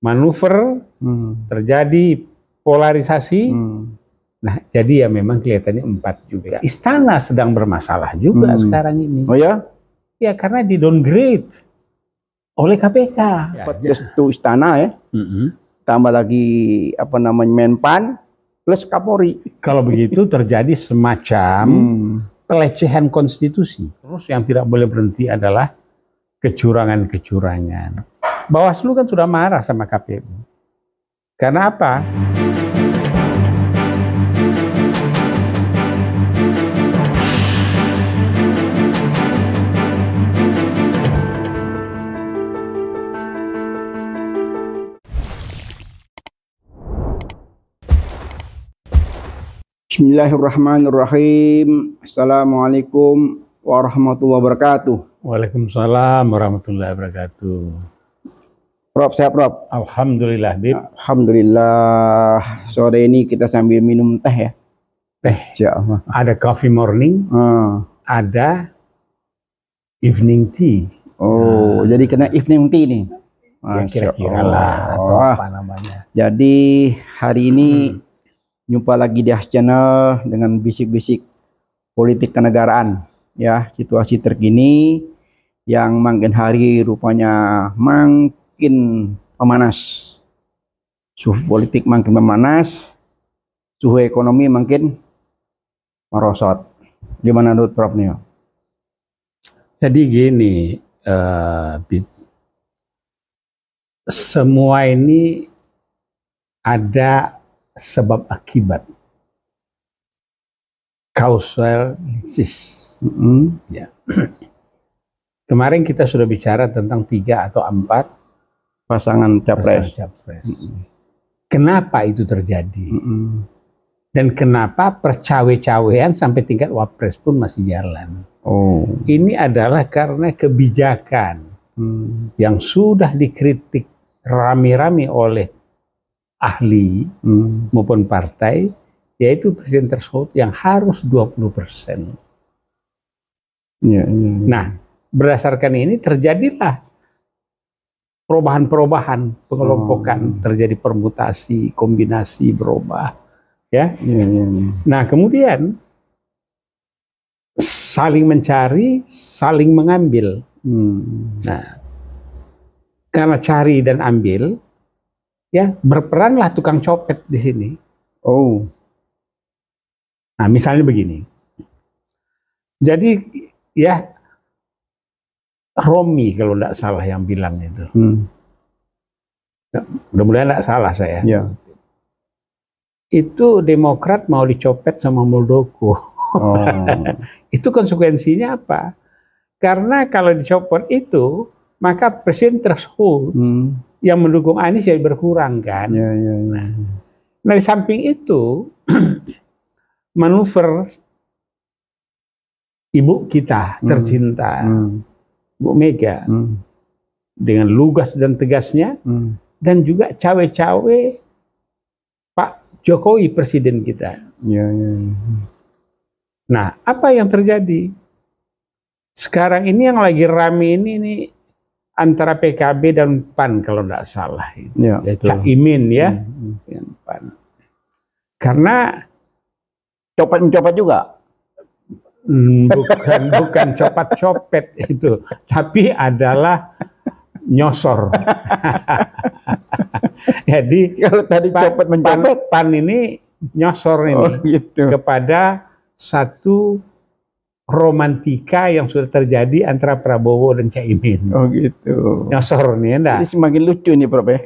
manuver, terjadi polarisasi. Nah, jadi ya memang kelihatannya 4 juga. Istana sedang bermasalah juga sekarang ini. Oh ya? Ya, karena di downgrade oleh KPK. Itu istana ya. Tambah lagi apa namanya Menpan plus Kapolri. Kalau begitu terjadi semacam pelecehan konstitusi. Terus yang tidak boleh berhenti adalah kecurangan-kecurangan. Bawaslu kan sudah marah sama KPU. Karena apa? Bismillahirrahmanirrahim. Assalamualaikum warahmatullahi wabarakatuh. Waalaikumsalam warahmatullahi wabarakatuh. Prof, sehat Prof? Alhamdulillah, Bib. Alhamdulillah. Sore ini kita sambil minum teh ya. Teh. Ada coffee morning, ada evening tea. Oh, jadi kena evening tea nih. Ya, kira-kira lah atau apa namanya. Jadi hari ini jumpa lagi di As Channel dengan bisik-bisik politik kenegaraan ya, situasi terkini yang makin hari rupanya makin memanas. Suhu politik makin memanas, suhu ekonomi makin merosot. Gimana menurut Prof nih? Jadi gini, semua ini ada sebab akibat, kausalitis. Ya. Kemarin kita sudah bicara tentang 3 atau 4 pasangan capres. Kenapa itu terjadi? Dan kenapa percawe-cawean sampai tingkat wapres pun masih jalan? Ini adalah karena kebijakan yang sudah dikritik rame-rame oleh ahli maupun partai, yaitu presiden threshold yang harus 20%. Nah, berdasarkan ini terjadilah perubahan-perubahan, pengelompokan, terjadi permutasi, kombinasi berubah, ya. Nah, kemudian saling mencari, saling mengambil. Nah, karena cari dan ambil, ya, berperanlah tukang copet di sini. Nah, misalnya begini. Jadi, ya, Romi kalau tidak salah yang bilang itu. Mudah-mudahan tidak salah saya. Itu Demokrat mau dicopet sama Muldoko. Itu konsekuensinya apa? Karena kalau dicopot itu, maka presiden threshold yang mendukung Anies jadi berkurang kan. Nah, di samping itu manuver ibu kita tercinta, Bu Mega, dengan lugas dan tegasnya, dan juga cawe-cawe Pak Jokowi presiden kita. Nah, apa yang terjadi? Sekarang ini yang lagi rame ini antara PKB dan PAN kalau tidak salah, Cak Imin ya, PAN. Karena copet-mencopet juga, bukan copet-copet itu, tapi adalah nyosor. Jadi kalau tadi copet-mencopet, PAN ini nyosor ini kepada satu romantika yang sudah terjadi antara Prabowo dan Caimin. Nyosor nih, enggak? Jadi semakin lucu nih, Prof ya.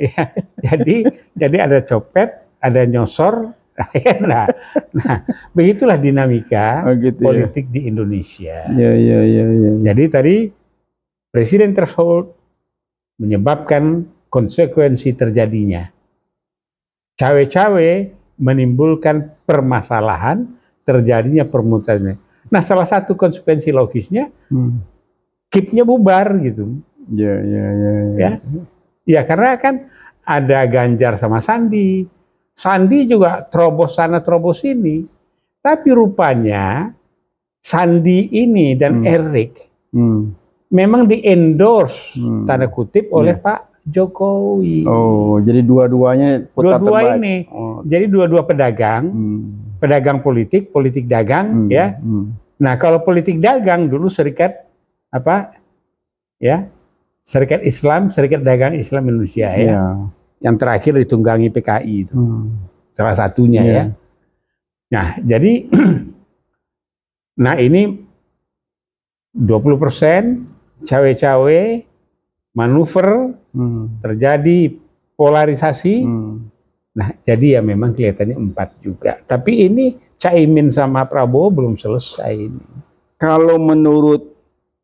Jadi ada copet, ada nyosor. Nah, begitulah dinamika politik di Indonesia. Jadi tadi presiden threshold menyebabkan konsekuensi terjadinya. Cawe-cawe menimbulkan permasalahan, terjadinya permutasian. Nah, salah satu konsekuensi logisnya, KIP-nya bubar gitu. Ya, karena kan ada Ganjar sama Sandi. Sandi juga terobos sana terobos sini. Tapi rupanya Sandi ini dan Erik memang di-endorse tanda kutip oleh Pak Jokowi. Oh, jadi dua-duanya putar Dua-dua terbaik. ini. Jadi dua-dua pedagang, pedagang politik, politik dagang, ya. Nah, kalau politik dagang dulu serikat apa? Ya, Serikat Islam, Serikat Dagang Islam Indonesia ya. Yang terakhir ditunggangi PKI itu. Salah satunya ya. Nah, jadi nah ini 20% cawe-cawe manuver terjadi polarisasi. Nah, jadi ya memang kelihatannya 4 juga. Tapi ini Caimin sama Prabowo belum selesai ini. Kalau menurut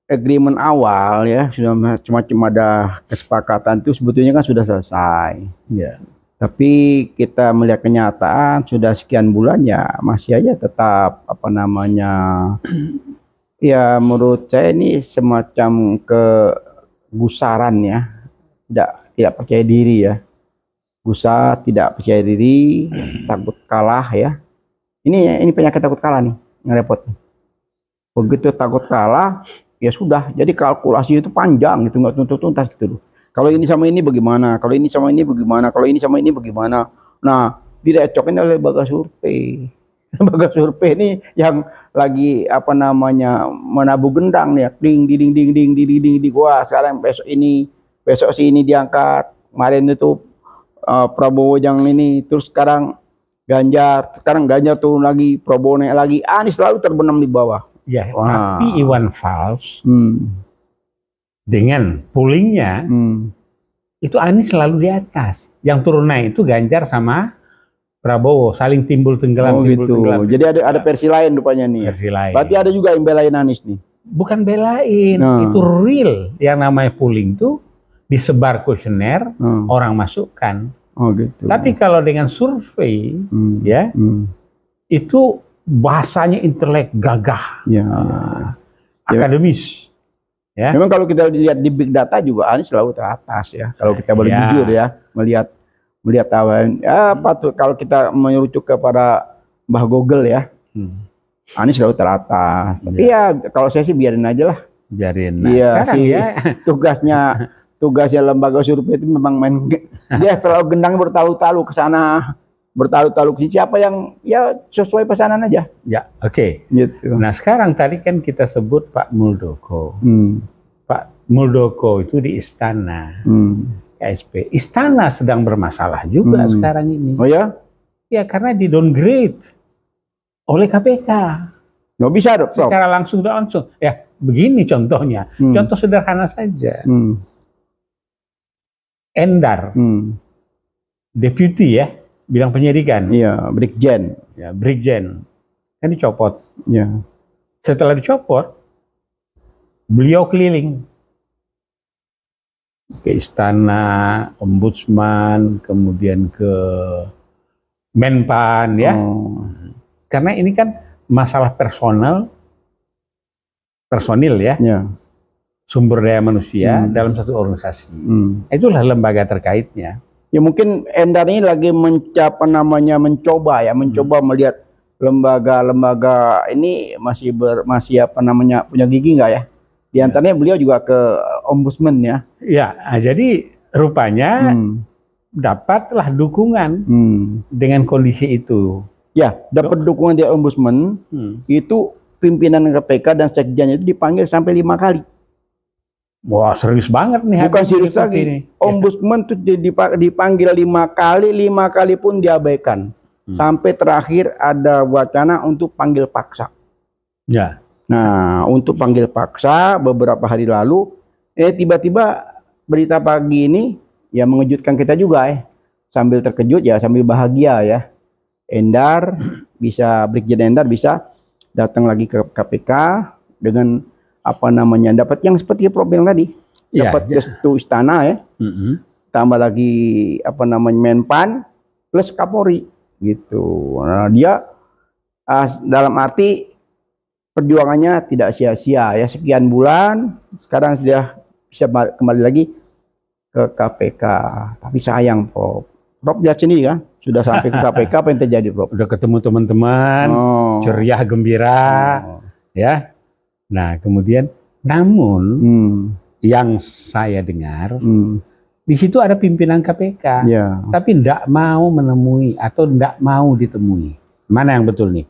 agreement awal ya, sudah macam ada kesepakatan itu sebetulnya kan sudah selesai. Ya. Tapi kita melihat kenyataan sudah sekian bulan ya masih aja tetap apa namanya ya menurut saya ini semacam kegusaran ya, tidak percaya diri ya, gusar, tidak percaya diri, takut kalah ya. Ini penyakit takut kalah nih yang repot. Begitu takut kalah ya sudah, jadi kalkulasi itu panjang gitu, nggak tuntas gitu loh. Kalau ini sama ini bagaimana, kalau ini sama ini bagaimana, kalau ini sama ini bagaimana. Nah, direcokin oleh lembaga survei. Lembaga survei ini yang lagi apa namanya menabuh gendang nih, ding ding ding ding ding ding ding. Wah, sekarang besok sini diangkat. Kemarin itu Prabowo yang ini, terus sekarang Ganjar turun lagi, Prabowo naik lagi, Anies selalu terbenam di bawah. Ya, tapi Iwan Fals dengan pollingnya itu Anies selalu di atas. Yang turun naik itu Ganjar sama Prabowo, saling timbul tenggelam. Tenggelam. Jadi ada versi lain rupanya nih. Versi lain. Berarti ada juga yang belain Anies nih. Bukan belain, itu real. Yang namanya polling itu disebar kuesioner, orang masukkan. Oh gitu. Tapi kalau dengan survei, ya itu bahasanya intelek, gagah, akademis. Ya. Memang kalau kita lihat di big data juga Anies selalu teratas ya. Kalau kita boleh jujur ya, melihat awan. Ya patut kalau kita merujuk kepada Mbah Google ya. Anies selalu teratas. Tapi ya kalau saya sih biarin aja lah. Biarin. Nah, iya sih. Ya. Tugasnya lembaga survei itu memang dia selalu gendang bertalu-talu ke sana. Bertalu-talu siapa yang ya sesuai pesanan aja. Ya, oke. Gitu. Nah, sekarang tadi kan kita sebut Pak Muldoko. Pak Muldoko itu di istana. KSP. Istana sedang bermasalah juga sekarang ini. Oh ya? Ya, karena di downgrade oleh KPK. Nggak bisa dong. Secara langsung. Ya, begini contohnya. Contoh sederhana saja. Endar, deputy ya. Bidang penyidikan. Iya, Brigjen. Ya, Brigjen. Kan dicopot. Iya. Setelah dicopot, beliau keliling ke istana, ombudsman, kemudian ke Menpan ya. Karena ini kan masalah personil ya. Sumber daya manusia dalam satu organisasi. Itulah lembaga terkaitnya. Ya mungkin Endar ini lagi mencoba melihat lembaga-lembaga ini masih apa namanya punya gigi nggak ya? Di antaranya beliau juga ke ombudsman ya. Ya, jadi rupanya dapatlah dukungan dengan kondisi itu. Ya, dapat dukungan dari ombudsman itu pimpinan KPK dan sekjennya itu dipanggil sampai 5 kali. Wah, serius banget nih. Bukan serius lagi. Ini. Ombudsman tuh dipanggil 5 kali pun diabaikan. Sampai terakhir ada wacana untuk panggil paksa. Ya. Nah, untuk panggil paksa beberapa hari lalu, tiba-tiba berita pagi ini ya mengejutkan kita juga Sambil terkejut ya, sambil bahagia ya. Brigjen Endar bisa datang lagi ke KPK dengan apa namanya dapat yang seperti problem tadi, dapat restu istana ya, tambah lagi apa namanya Menpan plus Kapolri gitu. Nah, dia dalam arti perjuangannya tidak sia-sia ya, sekian bulan sekarang sudah bisa kembali lagi ke KPK. Tapi sayang Prof lihat sini ya, sudah sampai ke KPK apa yang terjadi Prof? Udah ketemu teman-teman, ceria gembira ya. Nah, kemudian namun yang saya dengar Di situ ada pimpinan KPK, Ya. tapi tidak mau menemui atau tidak mau ditemui. Mana yang betul nih?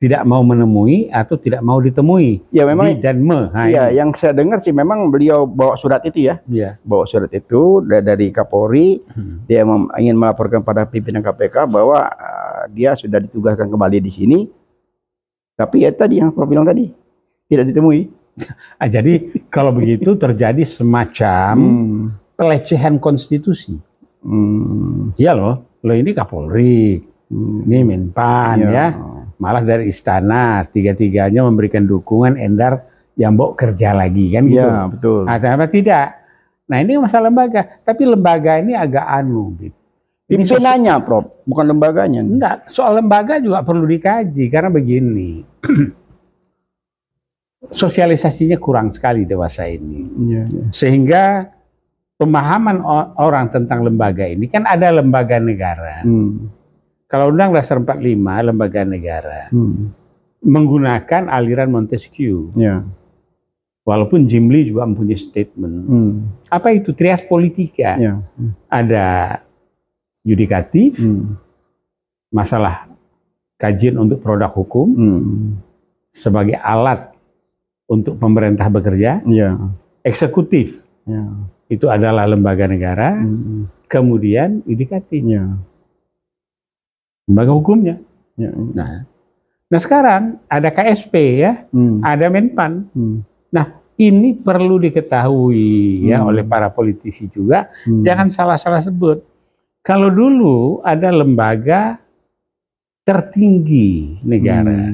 Tidak mau menemui atau tidak mau ditemui? Ya memang. Di dan me. Iya, yang saya dengar sih memang beliau bawa surat itu ya. Iya. Bawa surat itu dari Kapolri. Dia ingin melaporkan pada pimpinan KPK bahwa dia sudah ditugaskan kembali di sini. Tapi ya tadi yang Prof bilang tadi tidak ditemui. Jadi kalau begitu terjadi semacam pelecehan konstitusi. Iya loh ini Kapolri, ini Menpan ya, malah dari istana tiga-tiganya memberikan dukungan Endar yang bawa kerja lagi kan gitu. Ya, betul. Apa tidak? Nah ini masalah lembaga, tapi lembaga ini agak pimpinannya Prof, bukan lembaganya. Enggak, soal lembaga juga perlu dikaji karena begini. Sosialisasinya kurang sekali dewasa ini. Sehingga pemahaman orang tentang lembaga ini kan ada lembaga negara. Kalau Undang Dasar 45 lembaga negara menggunakan aliran Montesquieu. Walaupun Jim Lee juga mempunyai statement. Apa itu trias politika? Ada yudikatif, masalah kajian untuk produk hukum sebagai alat untuk pemerintah bekerja, eksekutif. Itu adalah lembaga negara, kemudian yudikatif, lembaga hukumnya. Nah sekarang ada KSP ya, ada Menpan. Nah ini perlu diketahui ya oleh para politisi juga, jangan salah-salah sebut. Kalau dulu ada lembaga tertinggi negara,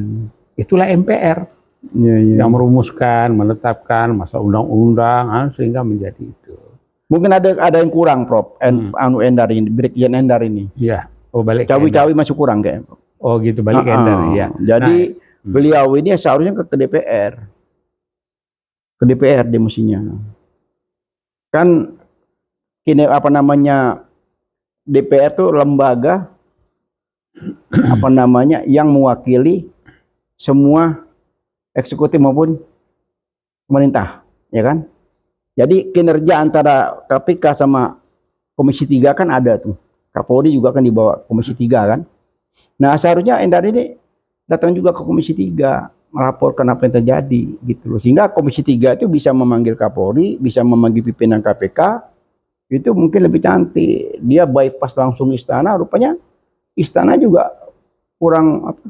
itulah MPR. Yang merumuskan, menetapkan masa undang-undang sehingga menjadi itu. Mungkin ada yang kurang, Prof. Endar ini, Brigjen Endar ini. Iya. Oh, balik. Cawi-cawi masih kurang kayak. Oh gitu, balik Endar ya. Jadi beliau ini seharusnya ke DPR. Ke DPR dia mestinya. Kan ini apa namanya, DPR tuh lembaga apa namanya yang mewakili semua eksekutif maupun pemerintah, ya kan? Jadi kinerja antara KPK sama Komisi 3 kan ada tuh. Kapolri juga kan dibawa Komisi 3 kan. Nah seharusnya Endar ini datang juga ke Komisi 3 melaporkan apa yang terjadi gitu loh. Sehingga Komisi 3 itu bisa memanggil Kapolri, bisa memanggil pimpinan KPK. Itu mungkin lebih cantik. Dia bypass langsung istana, rupanya istana juga kurang apa?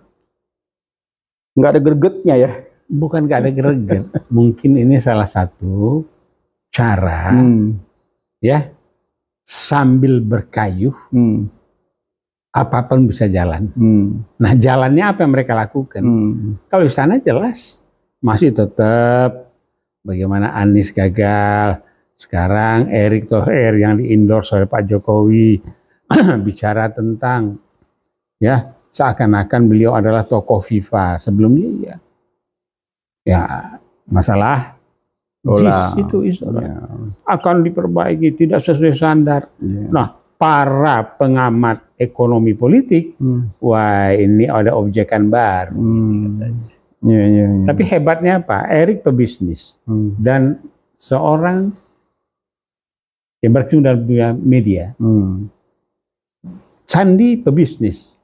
Nggak ada gregetnya ya. Bukan nggak ada greget. Mungkin ini salah satu cara ya sambil berkayuh apapun bisa jalan. Nah jalannya apa yang mereka lakukan? Kalau di sana jelas masih tetap bagaimana Anies gagal, sekarang Erick Thohir yang di-endorse oleh Pak Jokowi bicara tentang ya seakan-akan beliau adalah tokoh FIFA. Sebelumnya ya masalah JIS itu akan diperbaiki, tidak sesuai standar. Nah para pengamat ekonomi politik, wah ini ada objekan baru. Tapi hebatnya apa? Erick pebisnis dan seorang yang berkecimpung dalam dunia media. Sandi pebisnis,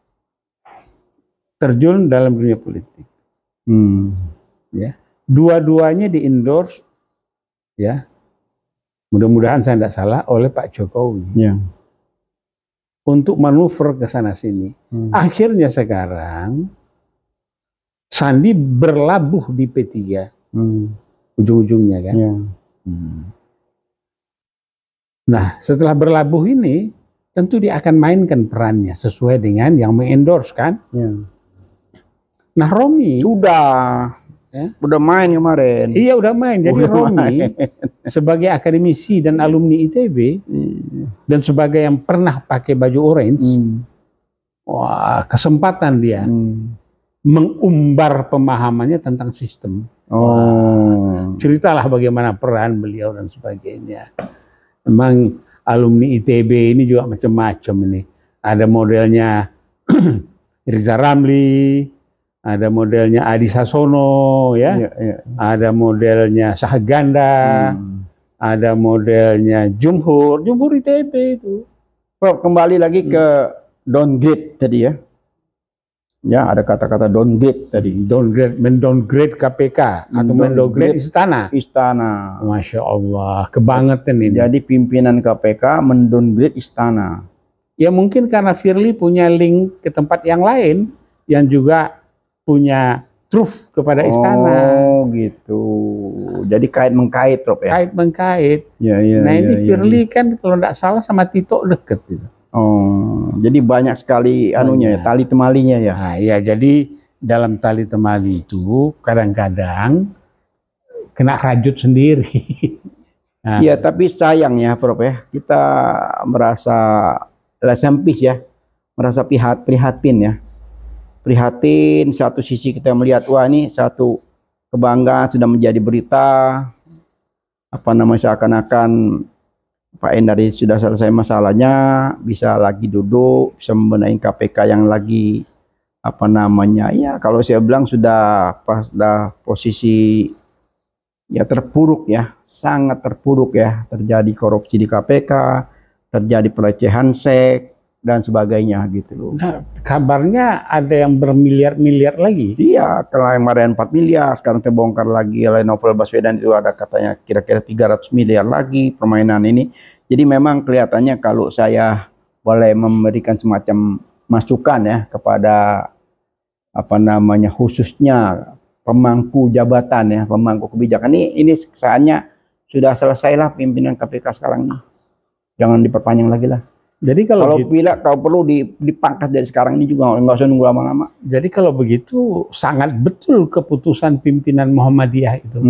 terjun dalam dunia politik. Ya, dua-duanya di-endorse, ya, mudah-mudahan saya tidak salah oleh Pak Jokowi. Untuk manuver ke sana sini. Akhirnya sekarang Sandi berlabuh di P3, ujung-ujungnya kan. Nah, setelah berlabuh ini, tentu dia akan mainkan perannya sesuai dengan yang mengendorse kan. Nah, Romi udah main kemarin. Iya, udah main. Jadi Romi sebagai akademisi dan alumni ITB dan sebagai yang pernah pakai baju orange, wah, kesempatan dia mengumbar pemahamannya tentang sistem. Ceritalah bagaimana peran beliau dan sebagainya. Memang alumni ITB ini juga macam-macam ini. Ada modelnya Riza Ramli, ada modelnya Adi Sasono, ya, ada modelnya Sahaganda, ada modelnya Jumhur ITB itu. Prof, kembali lagi ke downgrade tadi ya. Ya, ada kata-kata downgrade tadi. Mendowngrade KPK atau mendowngrade istana. Istana. Masya Allah, kebangetan ini. Jadi pimpinan KPK mendowngrade istana. Ya mungkin karena Firly punya link ke tempat yang lain yang juga punya truf kepada istana. Oh gitu. Jadi kait-mengkait, Prof ya? Kait-mengkait. Ya, ya, nah ini ya, Firly kan kalau tidak salah sama Tito deket gitu. Oh, jadi banyak sekali anunya ya, tali temalinya ya? Nah, ya jadi dalam tali temali itu kadang-kadang kena rajut sendiri. Iya, tapi sayang ya Prof ya, kita merasa sempis ya, merasa prihatin ya. Prihatin, satu sisi kita melihat, wah ini satu kebanggaan sudah menjadi berita, apa namanya, seakan-akan Pak Endar sudah selesai masalahnya, bisa lagi duduk, bisa membenahi KPK yang lagi, apa namanya, ya kalau saya bilang sudah posisi ya terpuruk ya, sangat terpuruk ya, terjadi korupsi di KPK, terjadi pelecehan seks, dan sebagainya gitu loh. Nah, kabarnya ada yang bermiliar-miliar lagi. Iya, kemarin 4 miliar, sekarang terbongkar lagi oleh Novel Baswedan, itu ada katanya kira-kira 300 miliar lagi permainan ini. Jadi memang kelihatannya kalau saya boleh memberikan semacam masukan ya kepada apa namanya, khususnya pemangku jabatan ya, pemangku kebijakan, ini saatnya sudah selesailah pimpinan KPK sekarang nih. Jangan diperpanjang lagi lah. Jadi kalau perlu dipangkas dari sekarang ini juga, nggak usah nunggu lama-lama. Jadi kalau begitu sangat betul keputusan pimpinan Muhammadiyah itu.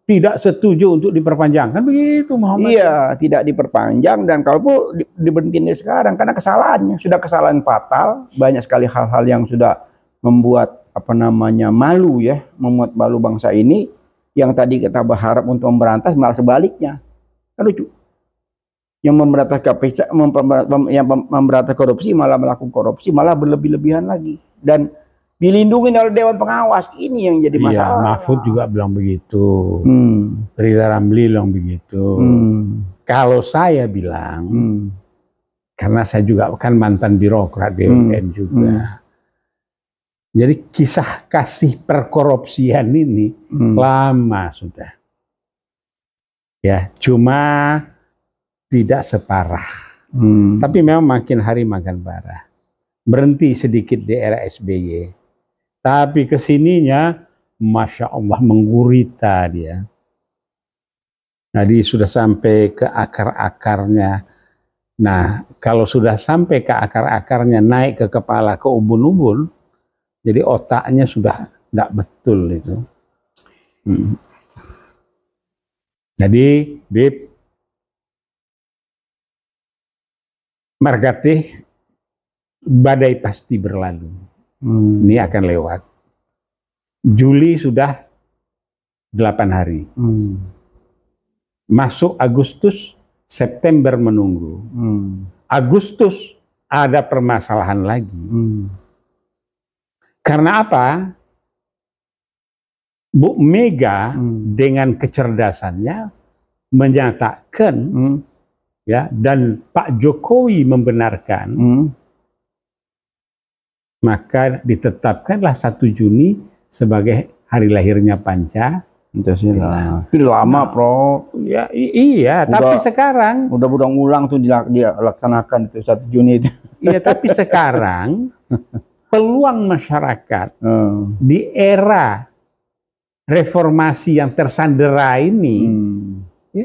Tidak setuju untuk diperpanjang, kan begitu Muhammadiyah. Iya, tidak diperpanjang, dan kalau diberhentiin dari sekarang karena kesalahannya sudah kesalahan fatal, banyak sekali hal-hal yang sudah membuat apa namanya malu ya, membuat malu bangsa ini. Yang tadi kita berharap untuk memberantas malah sebaliknya, kan lucu. Yang memberantas KPK, yang memberantas korupsi malah melakukan korupsi, malah berlebih-lebihan lagi, dan dilindungi oleh Dewan Pengawas. Ini yang jadi masalah. Iya, Mahfud juga bilang begitu, Riza Ramli bilang begitu. Kalau saya bilang, karena saya juga kan mantan birokrat BUMN juga, jadi kisah kasih perkorupsian ini lama sudah, ya cuma tidak separah, tapi memang makin hari makin parah. Berhenti sedikit di era SBY, tapi kesininya, Masya Allah, menggurita dia. Jadi sudah sampai ke akar-akarnya. Nah, kalau sudah sampai ke akar-akarnya, naik ke kepala, ke ubun-ubun, jadi otaknya sudah tidak betul itu. Jadi, Bib, Margatih, badai pasti berlalu. Ini akan lewat. Juli sudah 8 hari. Masuk Agustus, September menunggu. Agustus ada permasalahan lagi. Karena apa? Bu Mega dengan kecerdasannya menyatakan, ya, dan Pak Jokowi membenarkan, maka ditetapkanlah 1 Juni sebagai hari lahirnya Pancasila. Itu lama, Prof. Ya, iya, tapi sekarang udah ulang tuh dilaksanakan itu 1 Juni itu. Iya, tapi sekarang peluang masyarakat di era reformasi yang tersandera ini,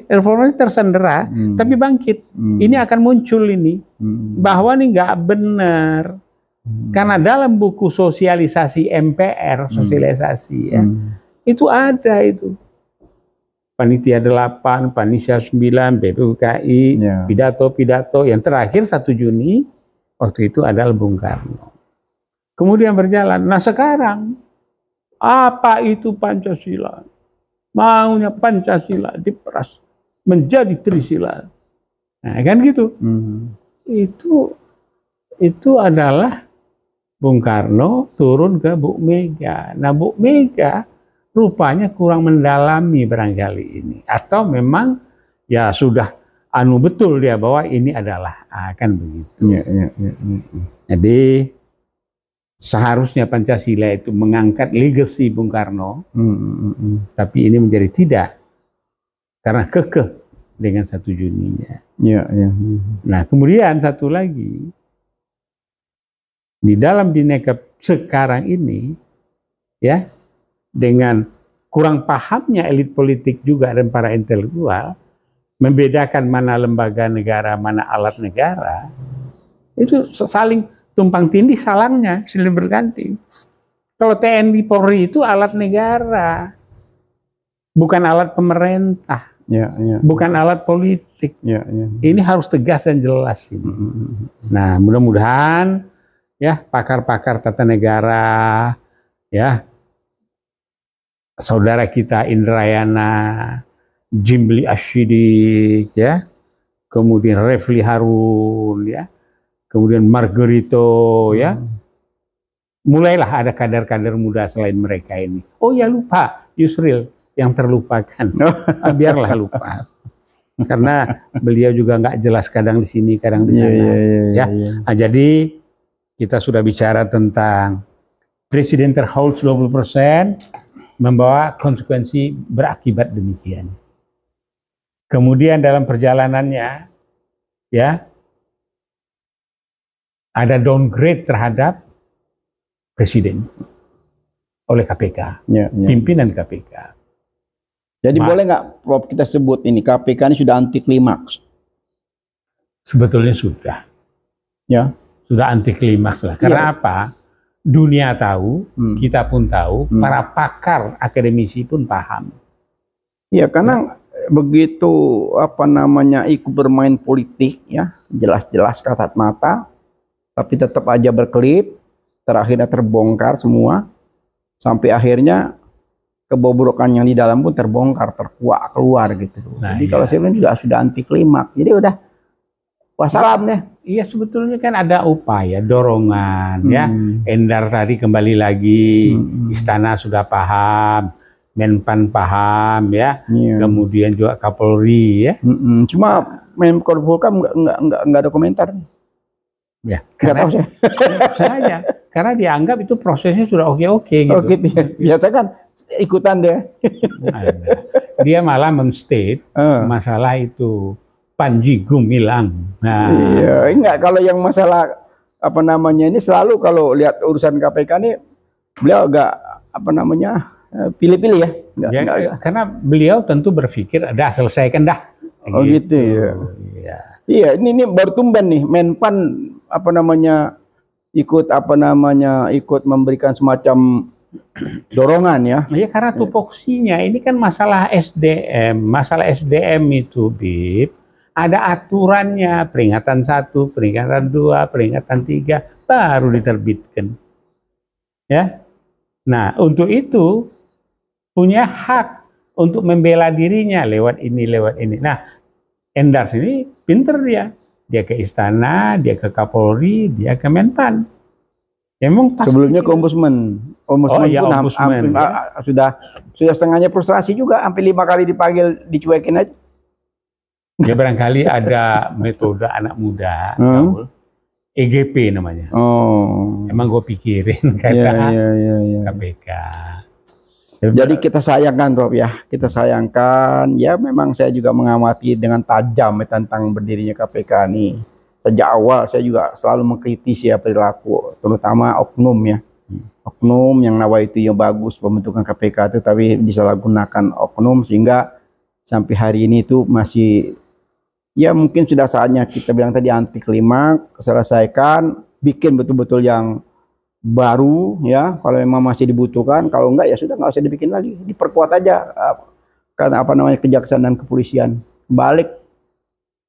reformasi tersandera, tapi bangkit. Ini akan muncul ini, bahwa ini nggak benar. Karena dalam buku sosialisasi MPR, sosialisasi ya, itu ada itu. Panitia 8, Panitia 9, BPUKI, pidato-pidato. Yang terakhir 1 Juni, waktu itu adalah Bung Karno. Kemudian berjalan. Nah sekarang, apa itu Pancasila? Maunya Pancasila diperas menjadi Trisila. Nah kan gitu. Itu adalah Bung Karno turun ke Bu Mega. Nah Bu Mega rupanya kurang mendalami barangkali ini. Atau memang ya sudah betul dia bahwa ini adalah akan begitu. Jadi seharusnya Pancasila itu mengangkat legacy Bung Karno, tapi ini menjadi tidak karena kekeh dengan 1 Juninya. Nah, kemudian satu lagi, di dalam Bhinneka sekarang ini, ya, dengan kurang pahamnya elit politik juga dan para intelektual, membedakan mana lembaga negara, mana alat negara, itu saling tumpang tindih salangnya, silih berganti. Kalau TNI Polri itu alat negara, bukan alat pemerintah, bukan alat politik. Ini harus tegas dan jelas ini. Nah, mudah-mudahan ya pakar-pakar tata negara, ya saudara kita Indrayana, Jimli Ashidik, ya, kemudian Refli Harun, ya, kemudian Margarito, ya, mulailah ada kader-kader muda selain mereka ini. Oh ya, lupa Yusril yang terlupakan, biarlah lupa, karena beliau juga nggak jelas, kadang di sini, kadang di sana, ya. Nah, jadi kita sudah bicara tentang presiden terholds 20%, membawa konsekuensi berakibat demikian. Kemudian dalam perjalanannya, ya, ada downgrade terhadap presiden oleh KPK, pimpinan KPK. Jadi boleh nggak, Prof, kita sebut ini KPK ini sudah anti klimaks? Sebetulnya sudah, ya, sudah anti klimaks lah. Karena apa? Dunia tahu, kita pun tahu, para pakar akademisi pun paham. Iya, karena begitu ikut bermain politik, ya, jelas-jelas kasat mata, tapi tetap aja berkelit, terakhirnya terbongkar semua, sampai akhirnya kebobrokan yang di dalam pun terbongkar, terkuak keluar gitu. Nah, jadi kalau saya bilang sudah anti klimak, jadi udah wassalam deh. Iya, sebetulnya kan ada upaya dorongan, ya. Endar tadi kembali lagi, Istana sudah paham, Menpan paham, ya, kemudian juga Kapolri, ya. Cuma Menko Polhukam nggak ada komentar. Ya, karena saya karena dianggap itu prosesnya sudah oke-oke gitu. Biasa kan ikutan dia. Dia malah menstate masalah itu Panji Gumilang. Nah, iya, enggak, kalau yang masalah ini selalu kalau lihat urusan KPK ini beliau agak pilih-pilih ya. Enggak. Karena beliau tentu berpikir ada selesaikan dah. Oh gitu ya. Iya, ini baru tumben nih Menpan ikut memberikan semacam dorongan, ya. Iya, karena tupoksinya ini kan masalah SDM. Masalah SDM itu, Bib, ada aturannya, peringatan 1, peringatan 2, peringatan 3 baru diterbitkan. Ya. Nah, untuk itu punya hak untuk membela dirinya lewat ini, lewat ini. Nah, Endars ini pinter dia. Dia ke Istana, dia ke Kapolri, dia ke Menpan. Emang sebelumnya ke Ombudsman. Ombudsman pun sudah setengahnya frustrasi juga, sampai 5 kali dipanggil dicuekin aja. Ya, barangkali ada metode anak muda, EGP namanya. Emang gue pikirin kata KPK. Jadi kita sayangkan, Prof, ya. Kita sayangkan, ya, memang saya juga mengamati dengan tajam tentang berdirinya KPK ini. Sejak awal saya juga selalu mengkritisi ya perilaku, terutama oknum, ya. Oknum yang nawaitu yang bagus pembentukan KPK itu, tapi disalahgunakan oknum sehingga sampai hari ini itu masih, ya, mungkin sudah saatnya kita bilang tadi anti klimaks, selesaikan, bikin betul-betul yang baru, ya, kalau memang masih dibutuhkan. Kalau enggak, ya sudah, nggak usah dibikin lagi, diperkuat aja karena kejaksaan dan kepolisian, balik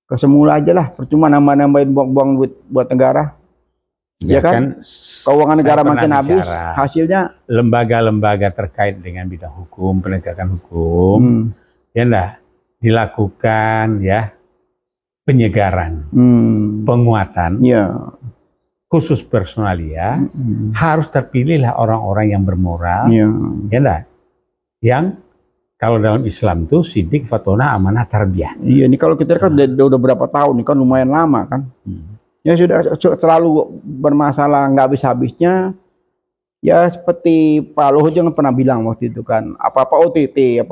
ke semula aja lah, percuma nambah-nambahin buang-buang duit buat negara, ya kan? Keuangan negara makin habis, hasilnya lembaga-lembaga terkait dengan bidang hukum, penegakan hukum, ya enggak, dilakukan, ya, penyegaran, penguatan, ya, khusus personalia, harus terpilihlah orang-orang yang bermoral, ya enggak, yang Kalau dalam Islam tuh sidik, fatona, amanah, tarbiyah. Iya, ini kalau kita kan udah berapa tahun, ini kan lumayan lama kan. Ya sudah selalu bermasalah nggak habis-habisnya. Ya seperti Pak Luhut jangan pernah bilang waktu itu kan, apa-apa OTT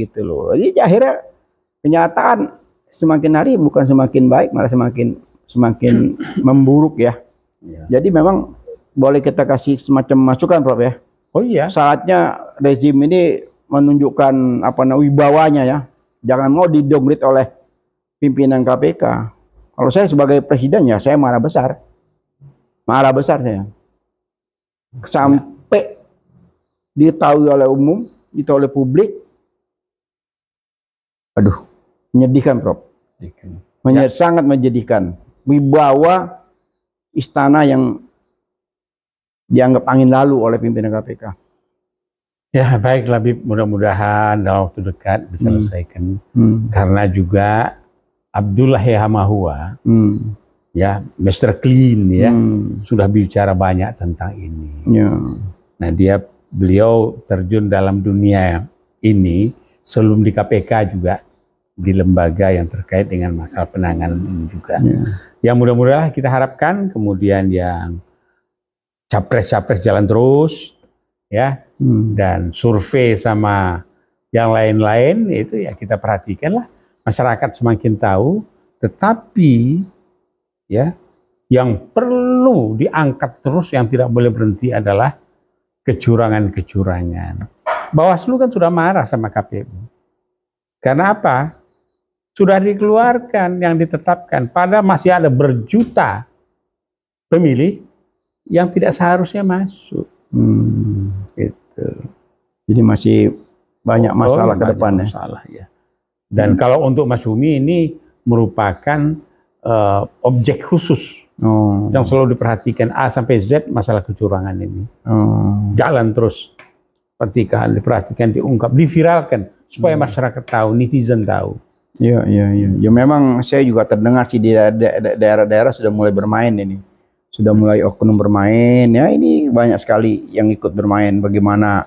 gitu loh. Jadi akhirnya kenyataan semakin hari bukan semakin baik, malah semakin memburuk ya. Jadi memang boleh kita kasih semacam masukan, Prof ya. Oh iya. Saatnya rezim ini menunjukkan wibawanya ya. Jangan mau didowngrade oleh pimpinan KPK. Kalau saya sebagai presiden ya saya marah besar saya. Sampai diketahui oleh umum, diketahui oleh publik. Aduh, menyedihkan, Prof. Sangat menyedihkan. Wibawa istana yang dianggap angin lalu oleh pimpinan KPK. Ya baiklah, Bib, mudah-mudahan dalam waktu dekat bisa selesaikan. Karena juga Abdullah Yahamahua, ya Mr. Clean ya, sudah bicara banyak tentang ini. Nah beliau terjun dalam dunia ini sebelum di KPK juga di lembaga yang terkait dengan masalah penanganan ini juga. Yang mudah-mudahan kita harapkan kemudian yang capres-capres jalan terus ya, dan survei sama yang lain-lain itu ya kita perhatikanlah, masyarakat semakin tahu, tetapi ya yang perlu diangkat terus yang tidak boleh berhenti adalah kecurangan-kecurangan. Bawaslu kan sudah marah sama KPU. Karena apa? Sudah dikeluarkan yang ditetapkan, padahal masih ada berjuta pemilih yang tidak seharusnya masuk. Gitu. Jadi masih banyak masalah ke depannya. Ya. Dan kalau untuk Mas Humi ini merupakan objek khusus yang selalu diperhatikan A sampai Z masalah kecurangan ini. Jalan terus, pertikaan diperhatikan, diungkap, diviralkan supaya masyarakat tahu, netizen tahu. Iya. Ya memang saya juga terdengar sih di daerah-daerah sudah mulai bermain ini. Sudah mulai oknum bermain, ya ini banyak sekali yang ikut bermain. Bagaimana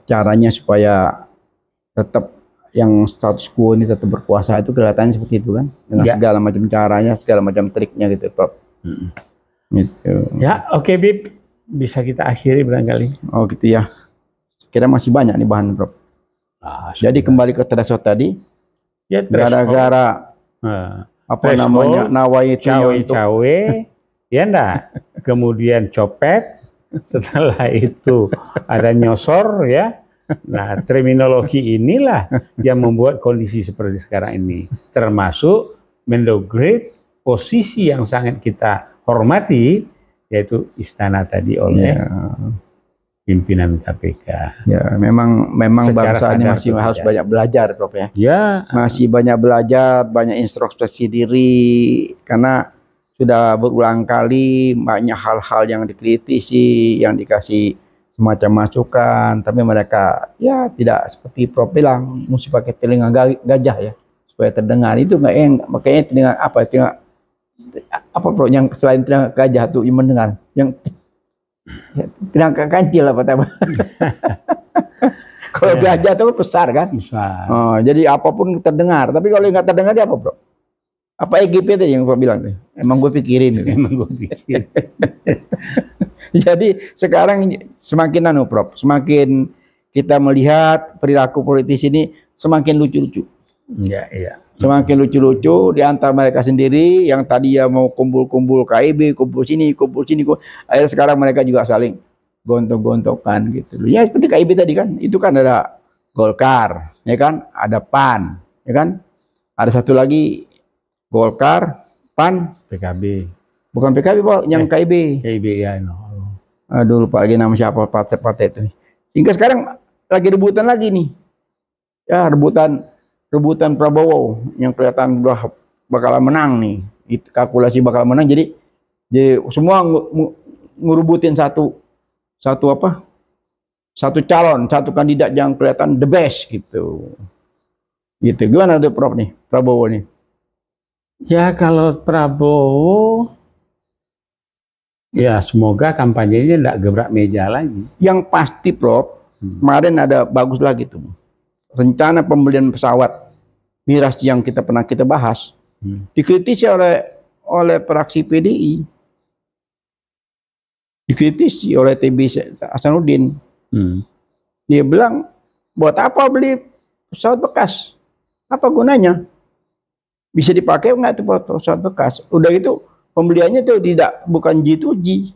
caranya supaya tetap yang status quo ini tetap berkuasa, itu kelihatannya seperti itu kan, dengan segala macam caranya, segala macam triknya gitu, Prof. Gitu. Ya, oke, Bib, bisa kita akhiri barangkali. Oh gitu ya. Kira masih banyak nih bahan, Prof. Jadi kembali ke threshold tadi, ya, gara-gara nawaitu cawe-cawe. Ya enggak, kemudian copet, setelah itu ada nyosor ya. Nah, terminologi inilah yang membuat kondisi seperti sekarang ini, termasuk mendowngrade posisi yang sangat kita hormati, yaitu istana tadi oleh pimpinan KPK. Ya, memang bangsa ini masih harus banyak belajar, Prof ya. Ya, masih banyak belajar, banyak introspeksi diri, karena sudah berulang kali banyak hal-hal yang dikritisi, yang dikasih semacam masukan, tapi mereka ya tidak seperti Prof bilang, mesti pakai telinga gajah ya supaya terdengar. Itu nggak makanya telinga apa Prof yang selain telinga gajah tuh yang mendengar, yang telinga kancil apa kalau gajah itu besar kan, jadi apapun terdengar. Tapi kalau nggak terdengar dia apa, Prof? Apa EGP tadi yang Pak bilang tuh? Emang gue pikirin. Emang gue pikirin. Jadi sekarang semakin Prof, semakin kita melihat perilaku politis ini semakin lucu-lucu. Iya. Semakin lucu-lucu di antara mereka sendiri, yang tadi ya mau kumpul-kumpul KIB, kumpul sini. Akhirnya sekarang mereka juga saling gontok-gontokan gitu. Ya seperti KIB tadi kan, itu kan ada Golkar, ya kan? Ada PAN, ya kan? Ada satu lagi Golkar, PAN, PKB. Bukan PKB, Pak, yang KIB. KIB ya, Aduh, lupa lagi nama siapa partai itu. Hingga sekarang lagi rebutan lagi nih. Ya, rebutan Prabowo yang kelihatan udah bakalan menang nih. Kalkulasi bakal menang, jadi semua ngerubutin satu calon, satu kandidat yang kelihatan the best gitu. Gitu. Gimana tuh Prof nih, Prabowo nih? Ya kalau Prabowo, ya semoga kampanyenya tidak gebrak meja lagi. Yang pasti Prof, kemarin ada bagus lagi tuh. rencana pembelian pesawat Miraj yang pernah kita bahas, dikritisi oleh fraksi PDI, dikritisi oleh TB Hasanuddin. Dia bilang, buat apa beli pesawat bekas? Apa gunanya? Bisa dipakai nggak itu pesawat bekas? Udah itu pembeliannya itu bukan G2G,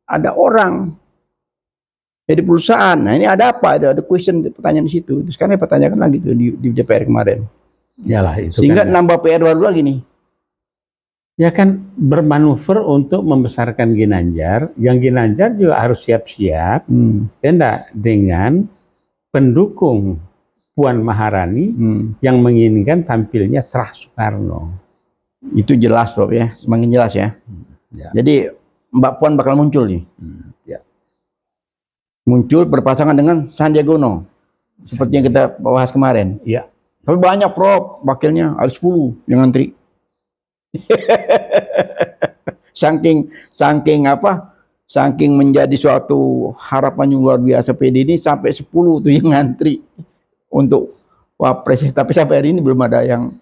ada orang. Jadi perusahaan. Nah ini ada apa? Ada question, pertanyaan di situ. Terus kan pertanyakan lagi tuh di DPR kemarin. Yalah, itu sehingga kan nambah PR baru lagi nih. Ya kan bermanuver untuk membesarkan Ginanjar. Yang Ginanjar juga harus siap-siap dengan pendukung Puan Maharani yang menginginkan tampilnya Terah Soekarno. Itu jelas Prof ya, semakin jelas ya. Jadi Mbak Puan bakal muncul nih. Muncul berpasangan dengan Sandiaga Uno. Seperti yang kita bahas kemarin. Iya. Tapi banyak Prof, wakilnya ada 10 yang ngantri. saking menjadi suatu harapan yang luar biasa PD ini sampai 10 tuh yang ngantri untuk wapres. Tapi sampai hari ini belum ada yang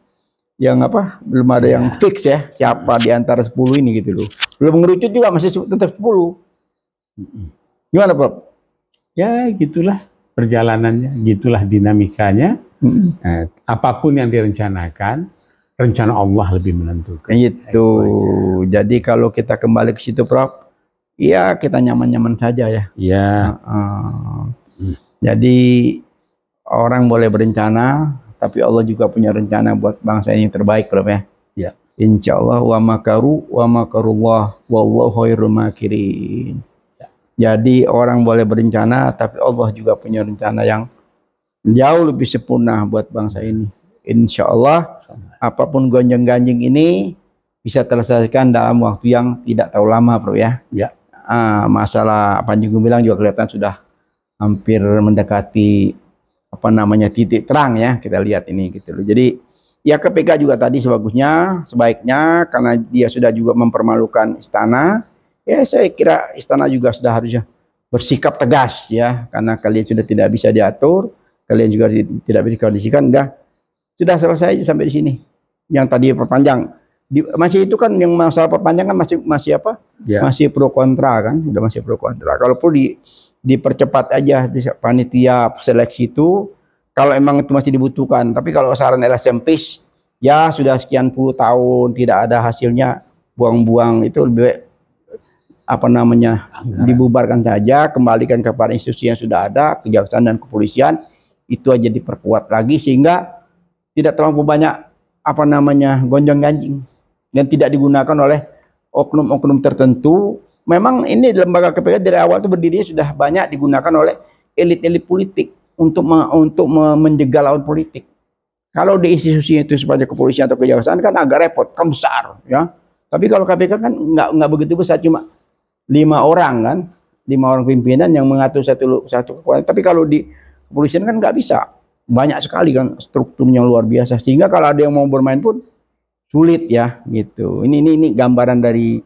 belum ada yang fix ya siapa di antara 10 ini gitu loh. Belum mengerucut juga, masih tetap 10. Gimana Prof? Ya gitulah perjalanannya, gitulah dinamikanya. Apapun yang direncanakan, rencana Allah lebih menentukan. Itu. Jadi kalau kita kembali ke situ Prof, ya kita nyaman-nyaman saja ya. Ya. Jadi orang boleh berencana, tapi Allah juga punya rencana buat bangsa ini yang terbaik Prof ya. Ya. Insya Allah wa makaru wa makarullah wallahu khairul makirin. Jadi orang boleh berencana, tapi Allah juga punya rencana yang jauh lebih sempurna buat bangsa ini. Insya Allah apapun gonjang-ganjing ini bisa terselesaikan dalam waktu yang tidak terlalu lama Bro ya. Ya. Masalah Panji Gumilang juga kelihatan sudah hampir mendekati titik terang ya, kita lihat ini gitu loh. Jadi ya KPK juga tadi sebaiknya karena dia sudah juga mempermalukan istana. Ya saya kira istana juga sudah harusnya bersikap tegas ya, karena kalian sudah tidak bisa diatur, kalian juga tidak bisa dikondisikan. Sudah selesai aja sampai di sini. Yang tadi perpanjang, masih itu kan yang masalah perpanjangan masih apa? Ya. Masih pro kontra kan, sudah masih pro kontra. Kalau perlu dipercepat aja panitia seleksi itu, kalau emang itu masih dibutuhkan. Tapi kalau saran LSM PIS, ya sudah sekian puluh tahun tidak ada hasilnya, buang-buang itu lebih baik dibubarkan saja, kembalikan kepada institusi yang sudah ada, kejaksaan dan kepolisian, itu aja diperkuat lagi sehingga tidak terlalu banyak gonjang-ganjing dan tidak digunakan oleh oknum-oknum tertentu. Memang ini lembaga KPK dari awal itu berdirinya sudah banyak digunakan oleh elit-elit politik untuk menjegal lawan politik. Kalau di institusi itu seperti kepolisian atau kejaksaan kan agak repot, kan besar ya. Tapi kalau KPK kan nggak begitu besar, cuma 5 orang kan, 5 orang pimpinan yang mengatur satu kekuatan. Tapi kalau di kepolisian kan nggak bisa, banyak sekali kan strukturnya luar biasa, sehingga kalau ada yang mau bermain pun sulit ya gitu. Ini gambaran dari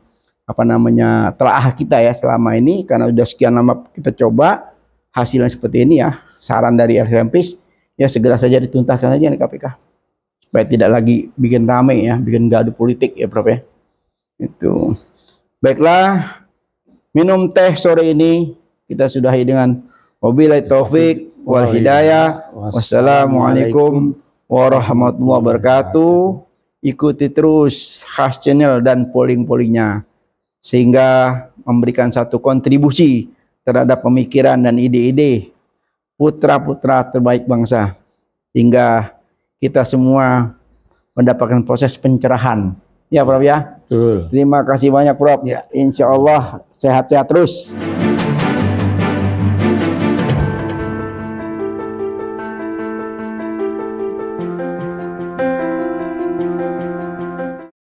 telaah kita ya selama ini, karena sudah sekian lama kita coba hasilnya seperti ini ya. Saran dari LSMPIS ya segera saja dituntaskan saja nih KPK supaya tidak lagi bikin rame ya, bikin gaduh politik ya Prof ya. Itu. Baiklah, minum teh sore ini kita sudahi dengan wabillahi taufik wal hidayah. Wassalamualaikum warahmatullahi wabarakatuh. Ikuti terus Khas Channel dan polling-pollingnya sehingga memberikan satu kontribusi terhadap pemikiran dan ide-ide putra-putra terbaik bangsa, sehingga kita semua mendapatkan proses pencerahan. Ya Prof ya. Terima kasih banyak Prof. Ya. Insya Allah sehat-sehat terus.